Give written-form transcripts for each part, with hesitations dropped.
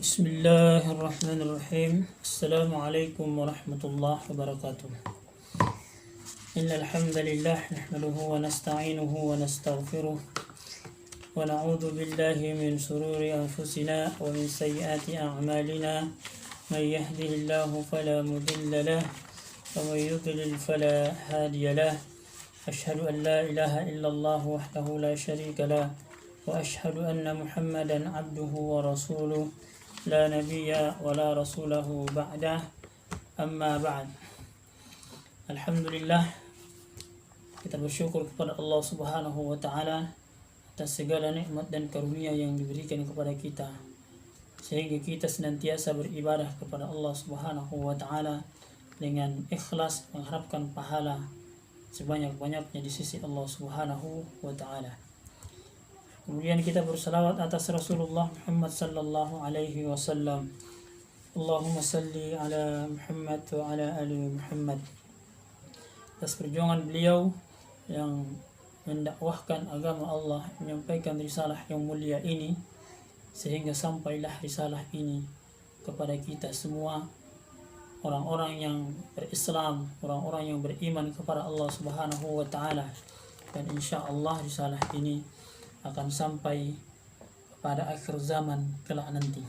Bismillahirrahmanirrahim. Assalamualaikum warahmatullahi wabarakatuh. Innal hamdalillah nahmaduhu wa nasta'inuhu wa nastaghfiruh wa na'udzu billahi min shururi anfusina wa min sayyiati a'malina. May yahdihillahu fala mudilla lahu wa may yudlil fala hadiya lahu. Asyhadu an la ilaha illallah wahdahu la syarika lahu wa asyhadu anna Muhammadan 'abduhu wa rasuluh. La nabiyya wa la rasulahu ba'dah. Amma ba'd. Alhamdulillah, kita bersyukur kepada Allah Subhanahu wa taala atas segala nikmat dan karunia yang diberikan kepada kita, sehingga kita senantiasa beribadah kepada Allah Subhanahu wa taala dengan ikhlas, mengharapkan pahala sebanyak-banyaknya di sisi Allah Subhanahu wa taala. Kemudian kita bersalawat atas Rasulullah Muhammad sallallahu alaihi wasallam. Allahumma salli ala Muhammad wa ala ali Muhammad. Atas perjuangan beliau yang mendakwahkan agama Allah, menyampaikan risalah yang mulia ini, sehingga sampailah risalah ini kepada kita semua, orang-orang yang berislam, orang-orang yang beriman kepada Allah Subhanahu wa taala. Dan insyaallah risalah ini akan sampai pada akhir zaman kelak nanti.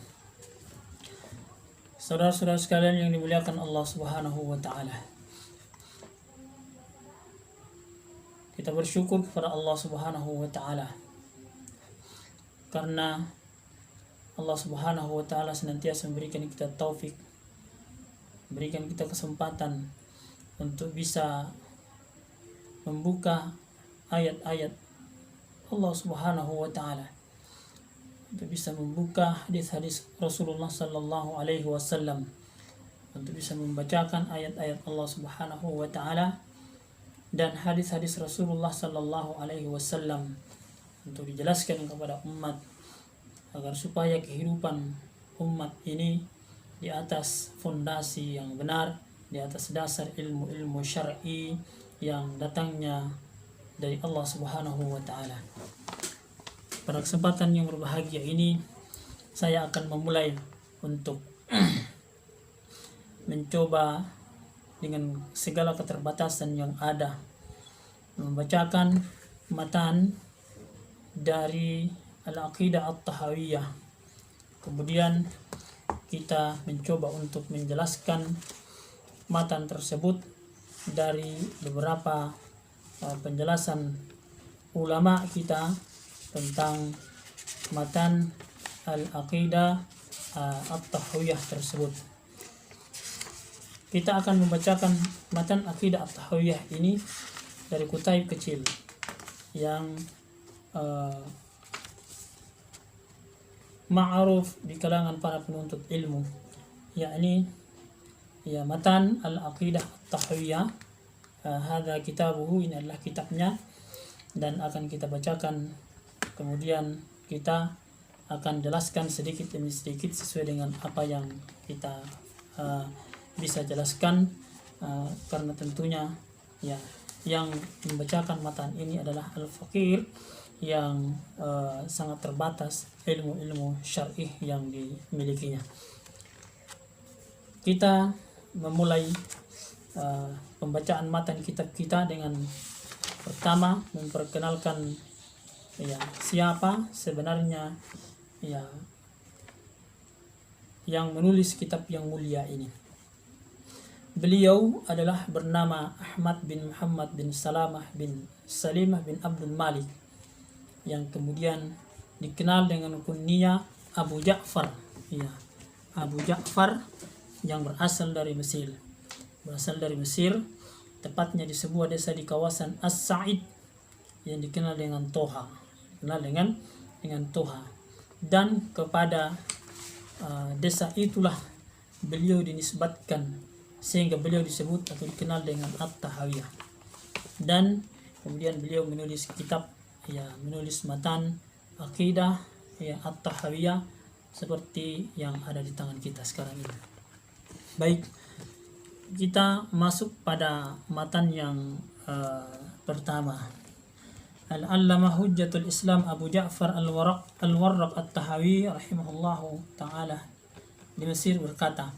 Saudara-saudara sekalian yang dimuliakan Allah Subhanahu wa taala, kita bersyukur kepada Allah Subhanahu wa taala karena Allah Subhanahu wa taala senantiasa memberikan kita taufik, memberikan kita kesempatan untuk bisa membuka ayat-ayat Allah Subhanahu wa taala, untuk bisa membuka hadis-hadis Rasulullah sallallahu alaihi wasallam, untuk bisa membacakan ayat-ayat Allah Subhanahu wa taala dan hadis-hadis Rasulullah sallallahu alaihi wasallam, untuk dijelaskan kepada umat agar supaya kehidupan umat ini di atas fondasi yang benar, di atas dasar ilmu-ilmu syar'i yang datangnya dari Allah Subhanahu wa taala. Pada kesempatan yang berbahagia ini, saya akan memulai untuk mencoba dengan segala keterbatasan yang ada membacakan matan dari Al-Aqidah At-Tahawiyah. Kemudian kita mencoba untuk menjelaskan matan tersebut dari beberapa penjelasan ulama kita tentang matan Al-Aqidah At-Tahawiyah tersebut. Kita akan membacakan matan Aqidah At-Tahawiyah ini dari kutaib kecil yang ma'ruf di kalangan para penuntut ilmu, yakni matan Al-Aqidah At-Tahawiyah. Hadza kitabuhu, ini adalah kitabnya, dan akan kita bacakan. Kemudian kita akan jelaskan sedikit demi sedikit sesuai dengan apa yang kita bisa jelaskan, karena tentunya yang membacakan matan ini adalah al-faqir yang sangat terbatas ilmu-ilmu syar'i yang dimilikinya. Kita memulai pembacaan matan kitab kita dengan pertama memperkenalkan siapa sebenarnya yang menulis kitab yang mulia ini. Beliau adalah bernama Ahmad bin Muhammad bin Salamah bin Salimah bin Abdul Malik, yang kemudian dikenal dengan kunyah Abu Ja'far. Abu Ja'far yang berasal dari Mesir. Tepatnya di sebuah desa di kawasan As-Sa'id yang dikenal dengan Toha. Dan kepada desa itulah beliau dinisbatkan, sehingga beliau disebut atau dikenal dengan At-Tahawiyah. Dan kemudian beliau menulis kitab, menulis matan Aqidah At-Tahawiyah seperti yang ada di tangan kita sekarang ini. Baik, kita masuk pada matan yang pertama. Al-Allamah Hujjatul Islam Abu Ja'far Al-Warraq At-Tahawi rahimahullahu ta'ala di Mesir berkata,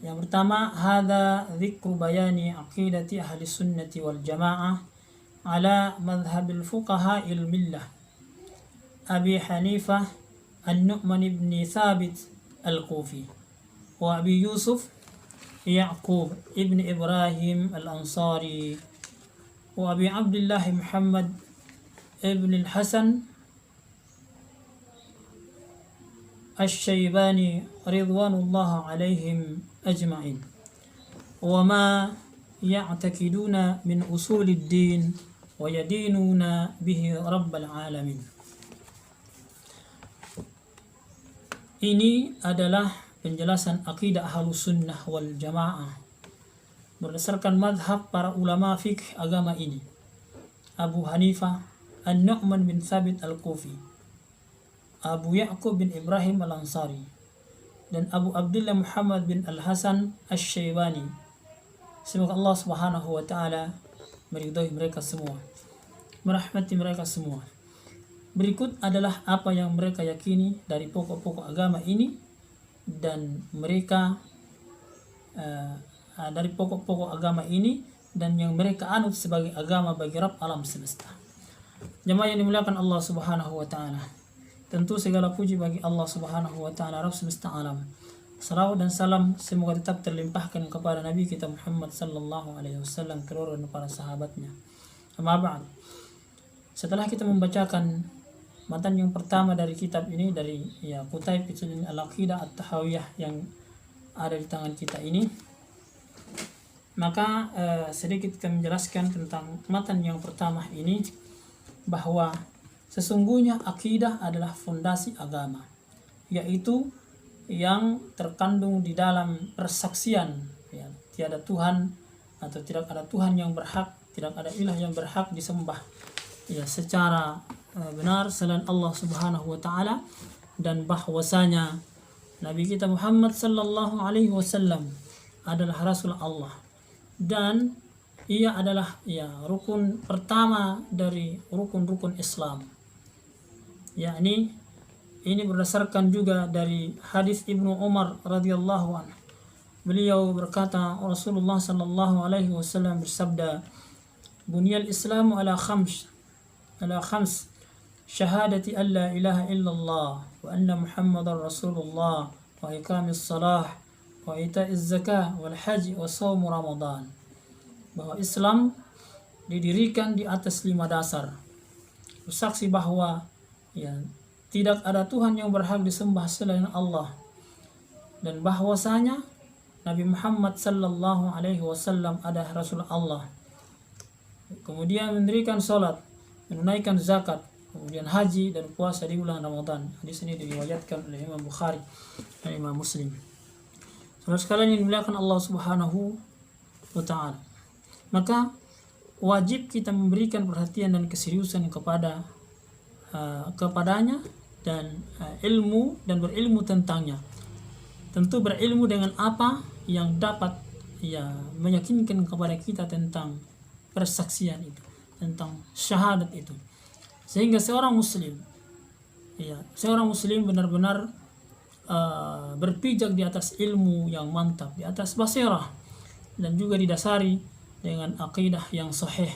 yang pertama, hadza dzikru bayani aqidati ahli sunnati wal jamaah ala madhhabil fuqaha'il millah Abi Hanifah An-Nu'man ibn Thabit Al-Kufi wa Abi Yusuf Ya'qub ibn Ibrahim Al-Ansari wa Abi Abdullah Muhammad ibn Al-Hasan Asy-Syaibani ridwanullah alaihim ajma'in wa ma ya'taqiduna min usulid din wa yadinuna bihi rabbal alamin. Ini adalah penjelasan akidah Ahlus Sunnah wal Jamaah berdasarkan madhab para ulama fikih agama ini, Abu Hanifah An-Nu'man bin Thabit Al-Kufi, Abu Ya'qub bin Ibrahim Al-Ansari, dan Abu Abdullah Muhammad bin Al-Hasan Asy-Syaibani. Semoga Allah Subhanahu wa taala meridhai mereka semua, merahmati mereka semua. Berikut adalah apa yang mereka yakini dari pokok-pokok agama ini, dan mereka dari pokok-pokok agama ini dan yang mereka anut sebagai agama bagi Rabb alam semesta. Jemaah yang dimuliakan Allah Subhanahu wa taala, tentu segala puji bagi Allah Subhanahu wa taala Rabb semesta alam. Salawat dan salam semoga tetap terlimpahkan kepada Nabi kita Muhammad sallallahu alaihi wasallam, keluarga dan para sahabatnya. Amma ba'd. Setelah kita membacakan matan yang pertama dari kitab ini, dari Kutaib Al-Aqidah At-Tahawiyah yang ada di tangan kita ini, maka sedikit kita menjelaskan tentang matan yang pertama ini, bahwa sesungguhnya akidah adalah fondasi agama, yaitu yang terkandung di dalam persaksian tiada Tuhan atau tidak ada Tuhan yang berhak, tidak ada ilah yang berhak disembah secara benar selain Allah Subhanahu wa taala, dan bahwasanya Nabi kita Muhammad sallallahu alaihi wasallam adalah Rasul Allah, dan ia adalah rukun pertama dari rukun-rukun Islam. Yakni ini berdasarkan juga dari hadis Ibnu Umar radhiyallahu anhu. Beliau berkata, Rasulullah sallallahu alaihi wasallam bersabda, "Bunyal Islamu ala khams syahadati an la ilaha illallah wa anna Muhammadar Rasulullah wa iqamis salah wa ita'iz zakah wal haji wa shaum Ramadan." Bahwa Islam didirikan di atas 5 dasar. Bersaksi bahwa tidak ada Tuhan yang berhak disembah selain Allah, dan bahwasanya Nabi Muhammad sallallahu alaihi wasallam adalah Rasul Allah. Kemudian mendirikan salat, menunaikan zakat, kemudian haji dan puasa di bulan Ramadan. Hadis ini diriwayatkan oleh Imam Bukhari dan Imam Muslim. Saudara sekalian yang dimuliakan Allah Subhanahu wa taala, maka wajib kita memberikan perhatian dan keseriusan kepadanya dan ilmu dan berilmu tentangnya. Tentu berilmu dengan apa yang dapat meyakinkan kepada kita tentang persaksian itu, tentang syahadat itu, sehingga seorang muslim benar-benar berpijak di atas ilmu yang mantap, di atas basirah, dan juga didasari dengan akidah yang sahih.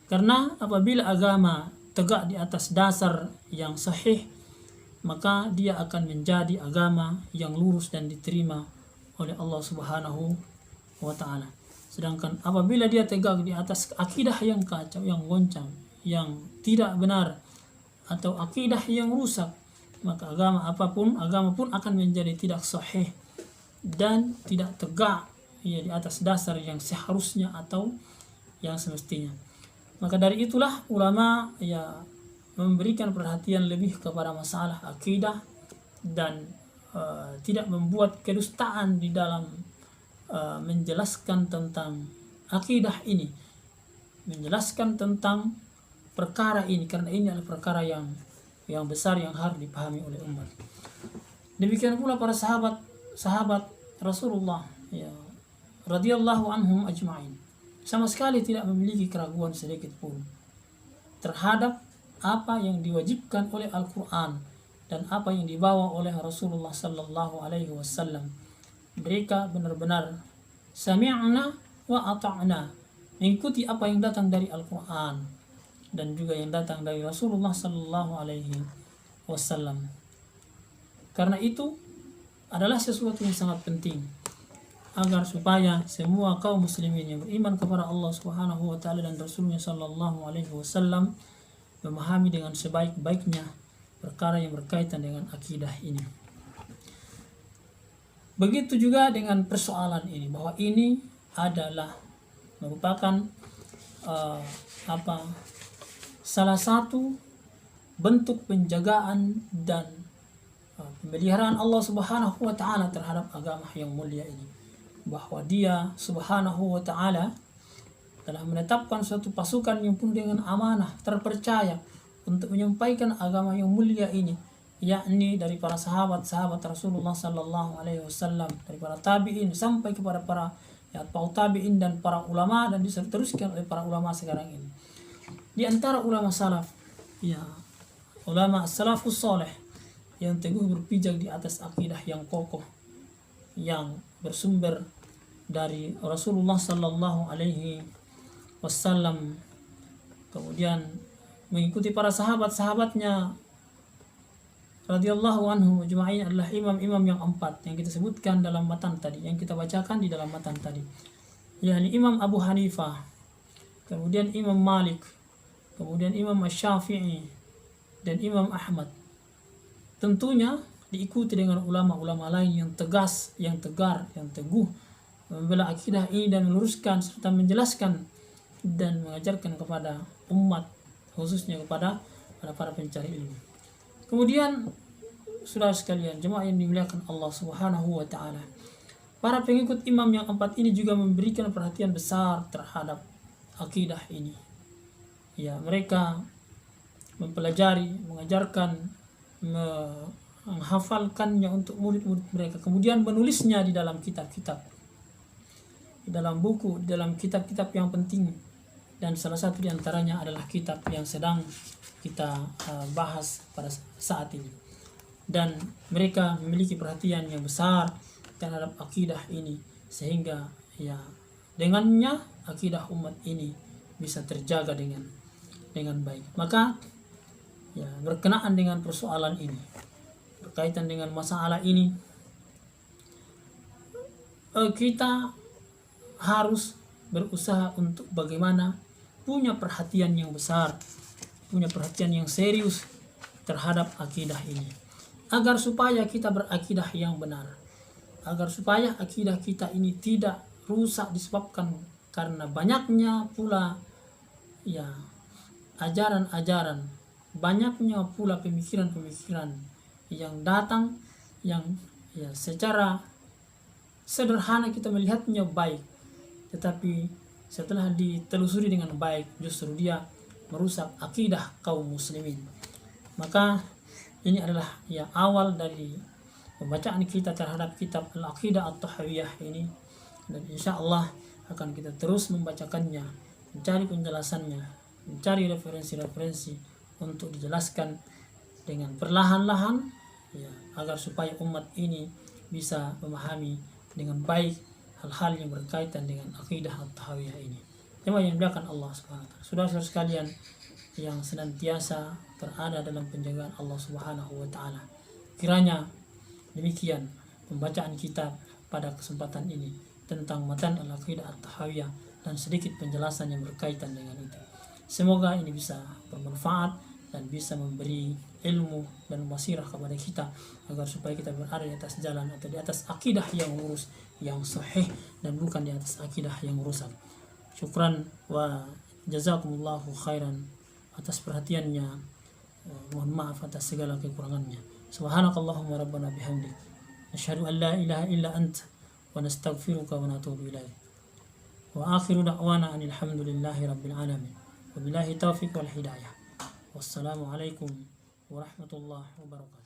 Karena apabila agama tegak di atas dasar yang sahih, maka dia akan menjadi agama yang lurus dan diterima oleh Allah Subhanahu wa taala. Sedangkan apabila dia tegak di atas akidah yang kacau, yang goncang, yang tidak benar, atau akidah yang rusak, maka agama pun akan menjadi tidak sahih dan tidak tegak di atas dasar yang seharusnya atau yang semestinya. Maka dari itulah ulama memberikan perhatian lebih kepada masalah akidah dan tidak membuat kedustaan di dalam menjelaskan tentang akidah ini, menjelaskan tentang perkara ini, karena ini adalah perkara yang besar yang harus dipahami oleh umat. Demikian pula para sahabat Rasulullah radhiyallahu anhum ajma'in sama sekali tidak memiliki keraguan sedikit pun terhadap apa yang diwajibkan oleh Al-Quran dan apa yang dibawa oleh Rasulullah sallallahu alaihi wasallam. Mereka benar-benar sami'na wa ata'na, mengikuti apa yang datang dari Al-Qur'an dan juga yang datang dari Rasulullah sallallahu alaihi wasallam. Karena itu adalah sesuatu yang sangat penting agar supaya semua kaum muslimin yang beriman kepada Allah Subhanahu wa taala dan Rasulnya sallallahu alaihi wasallam memahami dengan sebaik-baiknya perkara yang berkaitan dengan akidah ini. Begitu juga dengan persoalan ini, bahwa ini adalah merupakan salah satu bentuk penjagaan dan pemeliharaan Allah Subhanahu wa taala terhadap agama yang mulia ini, bahwa Dia Subhanahu wa taala telah menetapkan suatu pasukan yang penuh dengan amanah, terpercaya untuk menyampaikan agama yang mulia ini, yakni dari para sahabat-sahabat Rasulullah sallallahu alaihi wasallam, dari para tabi'in sampai kepada para tabi'in dan para ulama, dan diteruskan oleh para ulama sekarang ini. Di antara ulama salaf, ulama salafus saleh yang teguh berpijak di atas akidah yang kokoh yang bersumber dari Rasulullah sallallahu alaihi wasallam, kemudian mengikuti para sahabat-sahabatnya radhiyallahu anhum ajma'in, adalah imam-imam yang empat yang kita sebutkan dalam matan tadi, yang kita bacakan di dalam matan tadi, yakni Imam Abu Hanifah, kemudian Imam Malik, kemudian Imam Asy-Syafi'i, dan Imam Ahmad. Tentunya diikuti dengan ulama-ulama lain yang tegas, yang tegar, yang teguh membela akidah ini dan meluruskan serta menjelaskan dan mengajarkan kepada umat, khususnya kepada para pencari ilmu. Kemudian saudara sekalian, jemaah yang dimuliakan Allah Subhanahu wa taala, para pengikut imam yang empat ini juga memberikan perhatian besar terhadap akidah ini. Mereka mempelajari, mengajarkan, menghafalkannya untuk murid-murid mereka, kemudian menulisnya di dalam kitab-kitab, di dalam buku, di dalam kitab-kitab yang penting, dan salah satu di antaranya adalah kitab yang sedang kita bahas pada saat ini. Dan mereka memiliki perhatian yang besar terhadap akidah ini, sehingga dengannya akidah umat ini bisa terjaga dengan baik. Maka berkenaan dengan persoalan ini, berkaitan dengan masalah ini, kita harus berusaha untuk bagaimana punya perhatian yang besar, punya perhatian yang serius terhadap akidah ini, agar supaya kita berakidah yang benar, agar supaya akidah kita ini tidak rusak disebabkan karena banyaknya pula ajaran-ajaran, banyaknya pula pemikiran-pemikiran yang datang, yang secara sederhana kita melihatnya baik, tetapi setelah ditelusuri dengan baik justru dia merusak akidah kaum muslimin. Maka ini adalah awal dari pembacaan kita terhadap kitab Al-Aqidah At-Tahawiyah ini, dan insya Allah akan kita terus membacakannya, mencari penjelasannya, mencari referensi-referensi untuk dijelaskan dengan perlahan-lahan, agar supaya umat ini bisa memahami dengan baik hal-hal yang berkaitan dengan akidah At-Tahawiyah ini. Jemaah yang dimuliakan Allah Subhanahu wa taala, saudara-saudara sekalian yang senantiasa berada dalam penjagaan Allah Subhanahu wa taala, kiranya demikian pembacaan kita pada kesempatan ini tentang matan Al-Aqidah At-Tahawiyah dan sedikit penjelasan yang berkaitan dengan itu. Semoga ini bisa bermanfaat dan bisa memberi ilmu dan basirah kepada kita, agar supaya kita berada di atas jalan atau di atas akidah yang lurus, yang sahih, dan bukan di atas akidah yang rusak. Syukran wa jazakumullahu khairan atas perhatiannya. Mohon maaf atas segala kekurangannya. Subhanakallahumma rabbana bihamdik, asyhadu an la ilaha illa anta wa nastaghfiruka wa natubu ilaik. Wa akhiru da'wana anil hamdulillahi rabbil alamin. Wabillahi taufiq wal hidayah. Wassalamualaikum warahmatullahi wabarakatuh.